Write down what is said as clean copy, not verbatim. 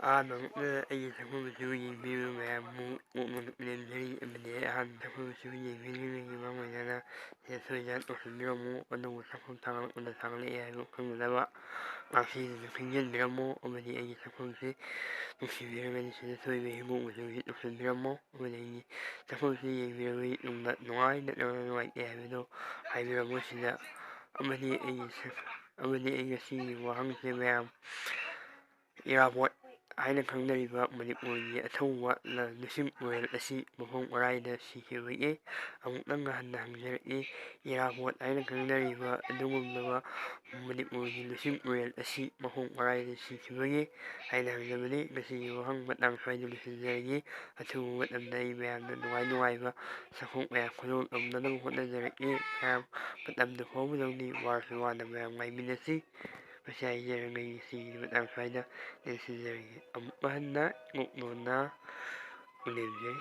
ꯑꯍꯥꯟꯕꯃꯛꯇ ꯑꯩꯒꯤ ꯁꯛꯐꯝ ꯑꯁꯤꯕꯨ ꯌꯦꯡꯕꯤꯔꯤꯕ ꯃꯌꯥꯝꯕꯨ ꯅꯣꯛꯅ ꯅꯣꯛꯅꯖꯔꯤ ꯑꯃꯗꯤ ꯑꯍꯥꯟꯕ ꯁꯛꯐꯝ ꯑꯁꯤꯕꯨ ꯌꯦꯡꯕꯤꯔꯤꯕꯒꯤ ꯃꯔꯝ ꯑꯣꯏꯔꯒ ꯁꯣꯏꯗꯅ ꯇꯧꯁꯤꯟꯕꯤꯔꯝꯃꯨ ꯑꯗꯨꯕꯨ ꯁꯛꯐꯝ ꯊꯥꯒꯠꯂꯛꯄꯗ ꯊꯥꯒꯠꯂꯛꯑꯦ ꯍꯥꯏꯕ ꯈꯪꯅꯅꯕ ꯉꯥꯛꯁꯤꯗꯁꯨ ꯈꯪꯖꯤꯟꯕꯤꯔꯝꯃꯨ ꯑꯃꯗꯤ ꯑꯩꯒꯤ ꯁꯛꯐꯝꯁꯤ ꯅꯨꯡꯁꯤꯕꯤꯔꯒꯗꯤ ꯁꯤꯗ ꯊꯣꯛꯏꯕ ꯍꯤꯃꯣꯛ ꯃꯆꯨꯁꯤ ꯇꯧꯁꯤꯟꯕꯤꯔꯝꯃꯨ ꯑꯃꯗꯤ ꯑꯩꯒꯤ ꯁꯛꯐꯝꯁꯤ ꯌꯦꯡꯕꯤꯔꯕꯗꯤ ꯇꯨꯡꯗ ꯅꯨꯡꯉꯥꯏ ꯅꯠꯇ꯭ꯔꯒ ꯅꯨꯡꯉꯥꯏꯇꯦ ꯍꯥꯏꯕꯗꯨ ꯍꯥꯏꯕꯤꯔꯝꯃꯨ ꯁꯤꯗ ꯑꯃꯗꯤ ꯑꯩ ꯉꯁꯤꯒꯤ ꯋꯥꯍꯪꯁꯤ ꯃꯌꯥꯝ ꯏꯔꯥꯕꯣꯠ ꯍꯥꯏꯅ ꯈꯪꯅꯔꯤꯕ ꯃꯅꯤꯄꯨꯔꯒꯤ ꯑꯊꯧꯕ ꯂꯨꯆꯤꯡꯄꯨꯔꯦꯜ ꯑꯁꯤ ꯃꯐꯝ ꯀꯔꯥꯏꯗ ꯁꯤꯈꯤꯕꯒꯦ ꯑꯃꯨꯛꯇꯪꯒ ꯍꯟꯅ ꯍꯪꯖꯔꯛꯏ꯫ ꯏꯔꯥꯕꯣꯠ ꯍꯥꯏꯅ ꯈꯪꯅꯔꯤꯕ ꯑꯗꯨꯒꯨꯝꯂꯕ ꯃꯅꯤꯄꯨꯔꯒꯤ ꯂꯨꯆꯤꯡꯄꯨꯔꯦꯜ ꯑꯁꯤ ꯃꯐꯝ ꯀꯔꯥꯏꯗ ꯁꯤꯈꯤꯕꯒꯦ ꯍꯥꯏꯅ ꯍꯪꯖꯕꯅꯤ꯫ ꯃꯁꯤꯒꯤ ꯋꯥꯍꯪ ꯃꯇꯥꯡ ꯁ꯭ꯋꯥꯏꯗ ꯂꯣꯏꯁꯤꯟꯖꯔꯒꯦ꯫ ꯑꯊꯨꯕ ꯃꯇꯝꯗ ꯑꯩ ꯃꯌꯥꯝꯅ ꯅꯨꯡꯉꯥꯏꯕ ꯁꯛꯐꯝ ꯀꯌꯥ ꯈꯨꯗꯣꯜꯇꯝꯅꯅꯕ ꯍꯣꯠꯅꯖꯔꯛꯏ꯫ ꯃꯌꯥꯝ ꯃꯇꯝꯗ ꯐꯥꯎꯕꯗꯧꯅꯤ ꯋꯥꯔꯁꯨ ꯋꯥꯅ ꯃꯌꯥꯝ ꯉꯥꯏꯃꯤꯟꯅꯁꯤ꯫ ꯃꯁꯤ ꯍꯥꯏꯖꯔꯒ ꯑꯩ ꯉꯁꯤꯒꯤ ꯃꯇꯥꯡ ꯁ꯭ꯋꯥꯏꯗ ꯂꯣꯏꯁꯤꯟꯖꯔꯒꯦ꯫ ꯑꯃꯨꯛꯀ ꯍꯟꯅ ꯏꯅꯣꯞ ꯅꯣꯞꯅ ꯂꯦꯝꯖꯩ꯫